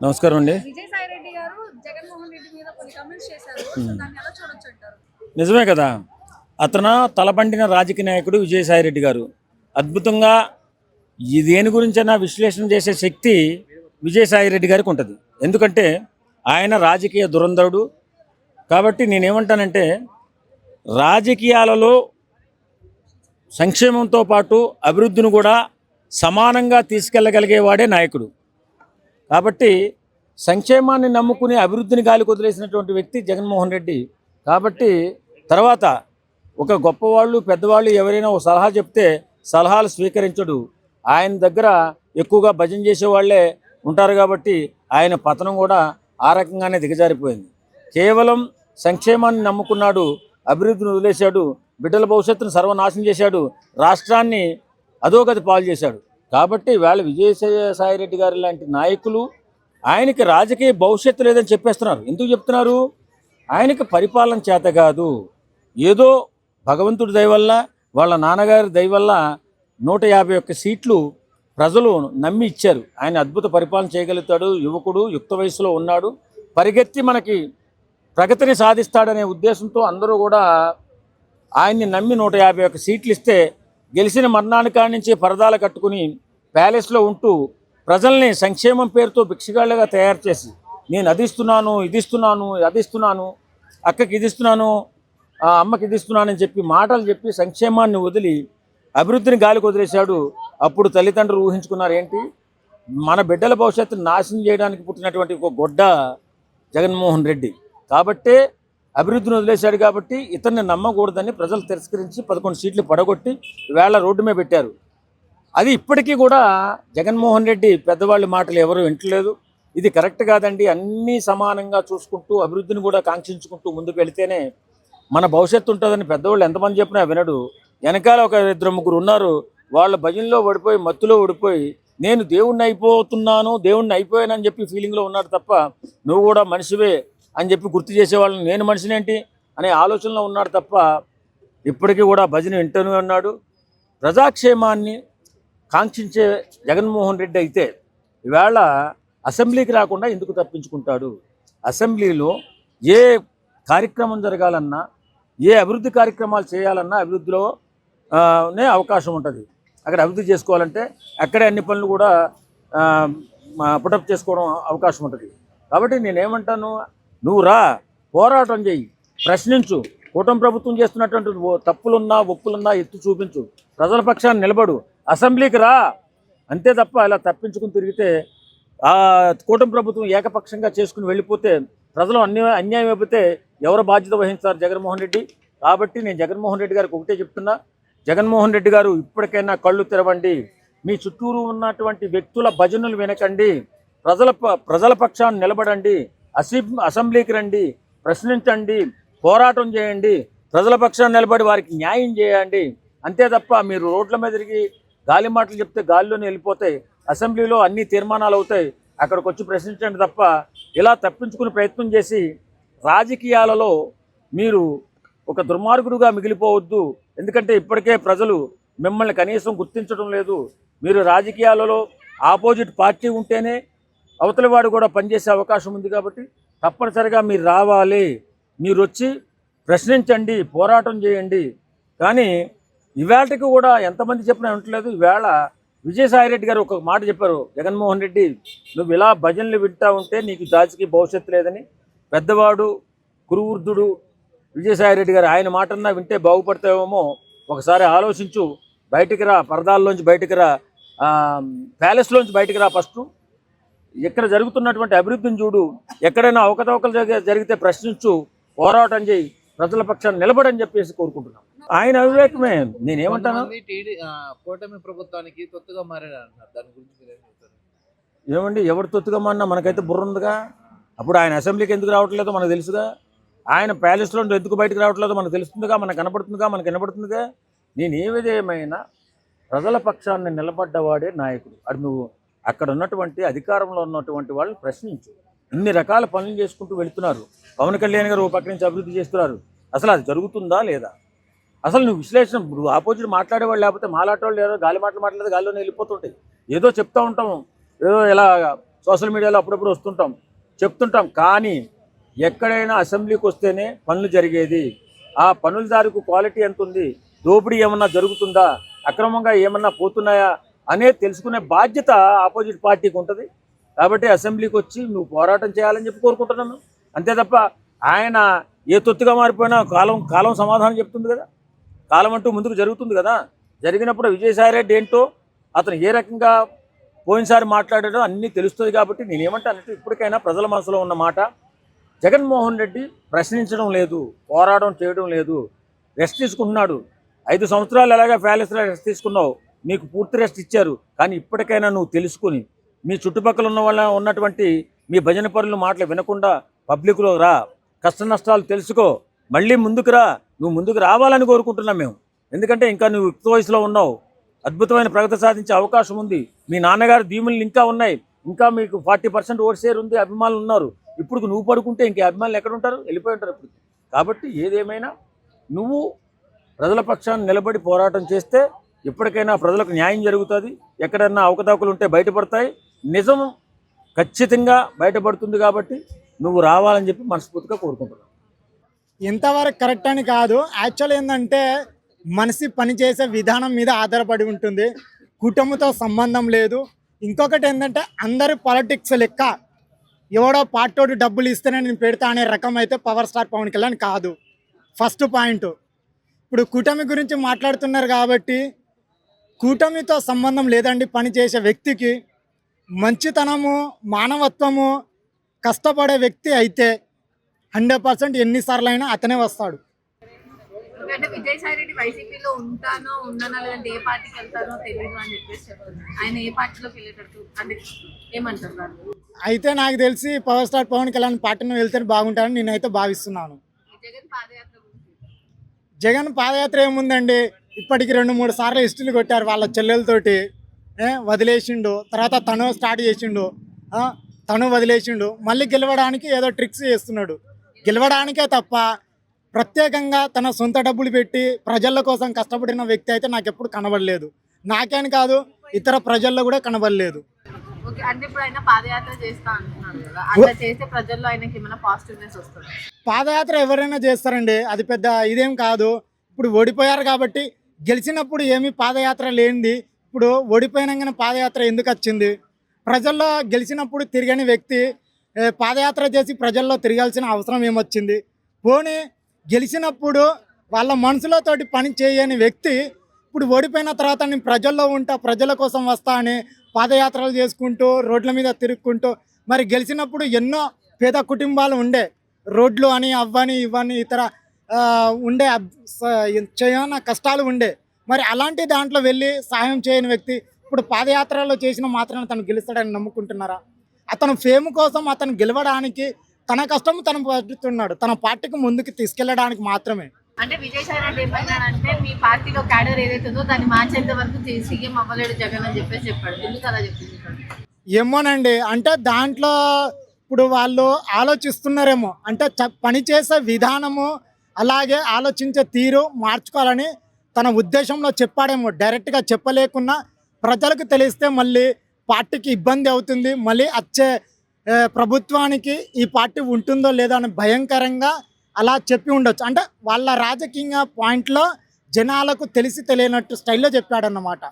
నమస్కారం అండి. నిజమే కదా, అతను తలపండిన రాజకీయ నాయకుడు విజయసాయిరెడ్డి గారు. అద్భుతంగా దేని గురించైనా విశ్లేషణ చేసే శక్తి విజయసాయిరెడ్డి గారికి ఉంటుంది. ఎందుకంటే ఆయన రాజకీయ దురంధరుడు. కాబట్టి నేనేమంటానంటే, రాజకీయాలలో సంక్షేమంతో పాటు అభివృద్ధిని కూడా సమానంగా తీసుకెళ్ళగలిగేవాడే నాయకుడు. కాబట్టి సంక్షేమాన్ని నమ్ముకుని అభివృద్ధిని గాలి కొదిలేసినటువంటి వ్యక్తి జగన్మోహన్ రెడ్డి. కాబట్టి తర్వాత ఒక గొప్పవాళ్ళు పెద్దవాళ్ళు ఎవరైనా ఒక సలహా చెప్తే సలహాలు స్వీకరించడు. ఆయన దగ్గర ఎక్కువగా భజన చేసేవాళ్లే ఉంటారు. కాబట్టి ఆయన పతనం కూడా ఆ రకంగానే దిగజారిపోయింది. కేవలం సంక్షేమాన్ని నమ్ముకున్నాడు, అభివృద్ధిని వదిలేశాడు, బిడ్డల భవిష్యత్తును సర్వనాశనం చేశాడు, రాష్ట్రాన్ని అధోగతి పాలు చేశాడు. కాబట్టి వాళ్ళ విజయసాయిరెడ్డి గారు లాంటి నాయకులు ఆయనకి రాజకీయ భవిష్యత్తు లేదని చెప్పేస్తున్నారు. ఎందుకు చెప్తున్నారు? ఆయనకి పరిపాలన చేత కాదు, ఏదో భగవంతుడి దయవల్ల వాళ్ళ నాన్నగారి దయవల్ల 151 సీట్లు ప్రజలు నమ్మి ఇచ్చారు. ఆయన అద్భుత పరిపాలన చేయగలుగుతాడు, యువకుడు, యుక్త వయసులో ఉన్నాడు, పరిగెత్తి మనకి ప్రగతిని సాధిస్తాడనే ఉద్దేశంతో అందరూ కూడా ఆయన్ని నమ్మి 151 సీట్లు ఇస్తే గెలిచిన మర్నానికాడి నుంచి పరదాలు కట్టుకుని ప్యాలెస్లో ఉంటూ ప్రజల్ని సంక్షేమం పేరుతో భిక్షగాళ్ళగా తయారు చేసి, నేను అది ఇస్తున్నాను, ఇది ఇస్తున్నాను, అది ఇస్తున్నాను, అక్కకి ఇది ఇస్తున్నాను, అమ్మకి ఇది ఇస్తున్నానని చెప్పి మాటలు చెప్పి సంక్షేమాన్ని వదిలి అభివృద్ధిని గాలికి వదిలేశాడు. అప్పుడు తల్లిదండ్రులు ఊహించుకున్నారు, ఏంటి మన బిడ్డల భవిష్యత్తును నాశనం చేయడానికి పుట్టినటువంటి ఒక గొడ్డ జగన్మోహన్ రెడ్డి. కాబట్టే అభివృద్ధిని వదిలేశాడు. కాబట్టి ఇతన్ని నమ్మకూడదని ప్రజలు తిరస్కరించి 11 సీట్లు పడగొట్టి వేళ రోడ్డు మీద పెట్టారు. అది ఇప్పటికీ కూడా జగన్మోహన్ రెడ్డి పెద్దవాళ్ళ మాటలు ఎవరు వింటలేదు. ఇది కరెక్ట్ కాదండి. అన్నీ సమానంగా చూసుకుంటూ అభివృద్ధిని కూడా కాంక్షించుకుంటూ ముందుకు వెళితేనే మన భవిష్యత్తు ఉంటుందని పెద్దవాళ్ళు ఎంతమంది చెప్పినా వినడు. వెనకాల ఒక 2-3 ఉన్నారు, వాళ్ళ భజనలో పడిపోయి మత్తులో ఓడిపోయి నేను దేవుణ్ణి అయిపోతున్నాను, దేవుణ్ణి అయిపోయానని చెప్పి ఫీలింగ్లో ఉన్నాడు తప్ప, నువ్వు కూడా మనిషివే అని చెప్పి గుర్తు చేసేవాళ్ళని నేను మనిషినేంటి అనే ఆలోచనలో ఉన్నాడు తప్ప, ఇప్పటికీ కూడా భజన వింటూనే ఉన్నాడు. ప్రజాక్షేమాన్ని కాంక్షించే జగన్మోహన్ రెడ్డి అయితే ఈవేళ అసెంబ్లీకి రాకుండా ఎందుకు తప్పించుకుంటాడు? అసెంబ్లీలో ఏ కార్యక్రమం జరగాలన్నా, ఏ అభివృద్ధి కార్యక్రమాలు చేయాలన్నా అభివృద్ధిలోనే అవకాశం ఉంటుంది. అక్కడ అభివృద్ధి చేసుకోవాలంటే అక్కడే అన్ని పనులు కూడా పుటప్ చేసుకోవడం అవకాశం ఉంటుంది. కాబట్టి నేనేమంటాను, నువ్వు రా, పోరాటం చేయి, ప్రశ్నించు, కూటమి ప్రభుత్వం చేస్తున్నటువంటి తప్పులున్నా ఒప్పులున్నా ఎత్తి చూపించు, ప్రజల పక్షాన్ని నిలబడు, అసెంబ్లీకి రా, అంతే తప్ప ఇలా తప్పించుకుని తిరిగితే కూటమి ప్రభుత్వం ఏకపక్షంగా చేసుకుని వెళ్ళిపోతే ప్రజలు అన్యాయం అయిపోతే ఎవరు బాధ్యత వహించారు? జగన్మోహన్ రెడ్డి. కాబట్టి నేను జగన్మోహన్ రెడ్డి గారికి ఒకటే చెప్తున్నా, జగన్మోహన్ రెడ్డి గారు ఇప్పటికైనా కళ్ళు తెరవండి, మీ చుట్టూరు ఉన్నటువంటి వ్యక్తుల భజనలు వినకండి, ప్రజల పక్షాన్ని నిలబడండి, అసెంబ్లీకి రండి, ప్రశ్నించండి, పోరాటం చేయండి, ప్రజల పక్షాన్ని నిలబడి వారికి న్యాయం చేయండి. అంతే తప్ప మీరు రోడ్ల మీద తిరిగి గాలి మాటలు చెప్తే గాలిలోనే వెళ్ళిపోతాయి, అసెంబ్లీలో అన్ని తీర్మానాలు అవుతాయి, అక్కడికి వచ్చి ప్రశ్నించండి తప్ప ఇలా తప్పించుకునే ప్రయత్నం చేసి రాజకీయాలలో మీరు ఒక దుర్మార్గుడుగా మిగిలిపోవద్దు. ఎందుకంటే ఇప్పటికే ప్రజలు మిమ్మల్ని కనీసం గుర్తించడం లేదు. మీరు రాజకీయాలలో ఆపోజిట్ పార్టీ ఉంటేనే అవతలి వాడు కూడా పనిచేసే అవకాశం ఉంది. కాబట్టి తప్పనిసరిగా మీరు రావాలి, మీరు వచ్చి ప్రశ్నించండి, పోరాటం చేయండి. కానీ ఇవాళకి కూడా ఎంతమంది చెప్పినా ఉండలేదు. ఈవేళ విజయసాయిరెడ్డి గారు ఒక మాట చెప్పారు, జగన్మోహన్ రెడ్డి నువ్వు ఇలా భజనలు వింటా ఉంటే నీకు రాజకీయ భవిష్యత్తు లేదని. పెద్దవాడు, కురువృద్ధుడు విజయసాయిరెడ్డి గారు, ఆయన మాటన్నా వింటే బాగుపడతావేమో, ఒకసారి ఆలోచించు, బయటికి రా, పరదాల్లోంచి బయటికి రా, ప్యాలెస్లోంచి బయటికి రా, ఫస్ట్ ఎక్కడ జరుగుతున్నటువంటి అభివృద్ధిని చూడు, ఎక్కడైనా అవకతవకలు జరిగితే ప్రశ్నించు, పోరాటం చేయి, ప్రజల పక్షాన్ని నిలబడని చెప్పేసి కోరుకుంటున్నాం. ఆయన అవివేకమే. నేనేమంటాను, కూటమి ప్రభుత్వానికి తొత్తుగా మారారు, దాని గురించి ఏమండి ఎవరు తొత్తుగా మారినా మనకైతే బుర్ర ఉందిగా. అప్పుడు ఆయన అసెంబ్లీకి ఎందుకు రావట్లేదో మనకు తెలుసుగా, ఆయన ప్యాలెస్లో ఎందుకు బయటకు రావట్లేదో మనకు తెలుస్తుందిగా, మనకు కనబడుతుందిగా, మనకు వినబడుతుందిగా. నేను ఏ విధమైన ప్రజల పక్షాన్ని నిలబడ్డవాడే నాయకుడు. అది నువ్వు అక్కడ ఉన్నటువంటి అధికారంలో ఉన్నటువంటి వాళ్ళని ప్రశ్నించు. ఇన్ని రకాల పనులు చేసుకుంటూ వెళుతున్నారు. పవన్ కళ్యాణ్ గారు ఒక పక్క నుంచి అభివృద్ధి చేస్తున్నారు. అసలు అది జరుగుతుందా లేదా? అసలు నువ్వు విశ్లేషణ, నువ్వు ఆపోజిట్ మాట్లాడేవాళ్ళు లేకపోతే మాట్లాడేవాళ్ళు లేదో గాలి మాటలు మాట్లాడేది గాలిలోనే వెళ్ళిపోతుంటాయి. ఏదో చెప్తూ ఉంటాం, ఏదో ఇలా సోషల్ మీడియాలో అప్పుడప్పుడు వస్తుంటాం, చెప్తుంటాం. కానీ ఎక్కడైనా అసెంబ్లీకి వస్తేనే పనులు జరిగేది. ఆ పనుల దారికి క్వాలిటీ ఎంత ఉంది, దోపిడీ ఏమన్నా జరుగుతుందా, అక్రమంగా ఏమన్నా పోతున్నాయా అనేది తెలుసుకునే బాధ్యత ఆపోజిట్ పార్టీకి ఉంటుంది. కాబట్టి అసెంబ్లీకి వచ్చి నువ్వు పోరాటం చేయాలని చెప్పి కోరుకుంటున్నాను. అంతే తప్ప ఆయన ఏ తొత్తుగా మారిపోయినా కాలం కాలం సమాధానం చెప్తుంది కదా. కాలం అంటూ ముందుకు జరుగుతుంది కదా. జరిగినప్పుడు విజయసాయి రెడ్డి ఏంటో, అతను ఏ రకంగా పోయినసారి మాట్లాడాడో అన్నీ తెలుస్తుంది. కాబట్టి నేనేమంటానంటే ఇప్పటికైనా ప్రజల మనసులో ఉన్న మాట, జగన్మోహన్ రెడ్డి ప్రశ్నించడం లేదు, పోరాటం చేయడం లేదు, రెస్ట్ తీసుకుంటున్నాడు. 5 సంవత్సరాలు ఎలాగా ప్యాలెస్లో రెస్ట్ తీసుకున్నావు, నీకు పూర్తి రెస్ట్ ఇచ్చారు. కానీ ఇప్పటికైనా నువ్వు తెలుసుకుని మీ చుట్టుపక్కల ఉన్నటువంటి మీ భజన పరుల మాటలు వినకుండా పబ్లిక్లో రా, కష్ట నష్టాలు తెలుసుకో, మళ్ళీ ముందుకు రా. నువ్వు ముందుకు రావాలని కోరుకుంటున్నాం మేము. ఎందుకంటే ఇంకా నువ్వు యుక్త వయసులో ఉన్నావు, అద్భుతమైన ప్రగతి సాధించే అవకాశం ఉంది. మీ నాన్నగారు దీవులు ఇంకా ఉన్నాయి, ఇంకా మీకు 40% ఓట్ షేర్ ఉంది, అభిమానులు ఉన్నారు. ఇప్పుడు నువ్వు పడుకుంటే ఇంక అభిమానులు ఎక్కడ ఉంటారు, వెళ్ళిపోయి ఉంటారు ఇప్పుడు. కాబట్టి ఏదేమైనా నువ్వు ప్రజల పక్షాన్ని నిలబడి పోరాటం చేస్తే ఇప్పటికైనా ప్రజలకు న్యాయం జరుగుతుంది. ఎక్కడన్నా అవకతవకలు ఉంటే బయటపడతాయి, నిజం ఖచ్చితంగా బయటపడుతుంది. కాబట్టి నువ్వు రావాలని చెప్పి మనస్ఫూర్తిగా కోరుకుంటున్నాను. ఇంతవరకు కరెక్ట్ అని కాదు. యాక్చువల్ ఏంటంటే మనిషి పనిచేసే విధానం మీద ఆధారపడి ఉంటుంది, కుటుంబంతో సంబంధం లేదు. ఇంకొకటి ఏంటంటే అందరి పాలిటిక్స్ లెక్క ఎవడో పార్టోడు డబ్బులు ఇస్తేనే నేను పెడతా అనే రకం అయితే పవర్ స్టార్ పవన్ కళ్యాణ్ కాదు. First point. ఇప్పుడు కూటమి గురించి మాట్లాడుతున్నారు కాబట్టి కూటమితో సంబంధం లేదండి. పనిచేసే వ్యక్తికి మంచితనము, మానవత్వము, కష్టపడే వ్యక్తి అయితే 100% ఎన్నిసార్లు అయినా అతనే వస్తాడు. అంటే విజయసాయి రెడ్డి వైసీపీలో ఉంటానో ఉండనో లేదంటే ఏ పార్టీకి వెళ్తానో తెలియదు అని చెప్పేసి చెప్తున్నారు. ఆయన ఏ పార్టీలోకి వెళ్ళేటట్టు అంటే ఏమంటారు వాళ్ళు? అయితే నాకు తెలిసి పవర్ స్టార్ పవన్ కళ్యాణ్ పార్టీని వెళ్తే బాగుంటారని నేనైతే భావిస్తున్నాను. జగన్ పాదయాత్ర గురించి జగన్ పాదయాత్ర ఏముందండి, ఇప్పటికి 2-3 సార్లు హిస్టరీలు కొట్టారు వాళ్ళ చెల్లెలతోటి. వదిలేసిండు, తర్వాత తను స్టార్ట్ చేసిండు, తను వదిలేసిండు, మళ్ళీ గెలవడానికి ఏదో ట్రిక్స్ చేస్తున్నాడు. గెలవడానికే తప్ప ప్రత్యేకంగా తన సొంత డబ్బులు పెట్టి ప్రజల కోసం కష్టపడిన వ్యక్తి అయితే నాకు ఎప్పుడు కనబడలేదు. నాకేని కాదు, ఇతర ప్రజల్లో కూడా కనబడలేదు. ఓకే, అంటే ఇప్పుడు ఆయన పాదయాత్ర చేస్తా అంటున్నారు కదా, అట్లా చేస్తే ప్రజల్లో ఆయనకి ఏమైనా పాజిటివ్నెస్ వస్తుంది? పాదయాత్ర ఎవరైనా చేస్తారండి, అది పెద్ద ఇదేం కాదు. ఇప్పుడు ఓడిపోయారు కాబట్టి, గెలిచినప్పుడు ఏమీ పాదయాత్ర లేనిది ఇప్పుడు ఓడిపోయినాకనే పాదయాత్ర ఎందుకు వచ్చింది? ప్రజల్లో గెలిచినప్పుడు తిరగని వ్యక్తి పాదయాత్ర చేసి ప్రజల్లో తిరగాల్సిన అవసరం ఏమొచ్చింది? పోనీ గెలిచినప్పుడు వాళ్ళ మనసులతోటి పని చేయని వ్యక్తి ఇప్పుడు ఓడిపోయిన తర్వాత నేను ప్రజల్లో ఉంటా, ప్రజల కోసం వస్తా అని పాదయాత్రలు చేసుకుంటూ రోడ్ల మీద తిరుగుకుంటూ, మరి గెలిచినప్పుడు ఎన్నో పేద కుటుంబాలు ఉండే, రోడ్లు అని అవ్వని ఇవ్వని ఇతర ఉండే చేయన కష్టాలు ఉండే. మరి అలాంటి దాంట్లో వెళ్ళి సహాయం చేయని వ్యక్తి ఇప్పుడు పాదయాత్రలో చేసిన మాత్రాన తను గెలుస్తాడని నమ్ముకుంటున్నారా? అతను ఫేమ్ కోసం అతను గెలవడానికి తన కష్టం తను పడుతున్నాడు, తన పార్టీకి ముందుకు తీసుకెళ్ళడానికి మాత్రమే. అంటే విజయసాయి రెడ్డి ఏమన్నాడంటే మీ పార్టీలో క్యాడర్ ఏదైతే ఉందో దాన్ని మార్చేంత వరకు సీఎం అవ్వలేడు జగన్ అని చెప్పేసి చెప్పాడు. ఎందుకు అలా చెప్పింది? ఏమోనండి, అంటే దాంట్లో ఇప్పుడు వాళ్ళు ఆలోచిస్తున్నారేమో, అంటే పనిచేసే విధానము అలాగే ఆలోచించే తీరు మార్చుకోవాలని తన ఉద్దేశంలో చెప్పాడేమో. డైరెక్ట్గా చెప్పలేకున్నా ప్రజలకు తెలిస్తే మళ్ళీ పార్టీకి ఇబ్బంది అవుతుంది, మళ్ళీ వచ్చే ప్రభుత్వానికి ఈ పార్టీ ఉంటుందో లేదో అని భయంకరంగా అలా చెప్పి ఉండొచ్చు. అంటే వాళ్ళ రాజకీయ పాయింట్లో జనాలకు తెలిసి తెలియనట్టు స్టైల్లో చెప్పాడన్నమాట.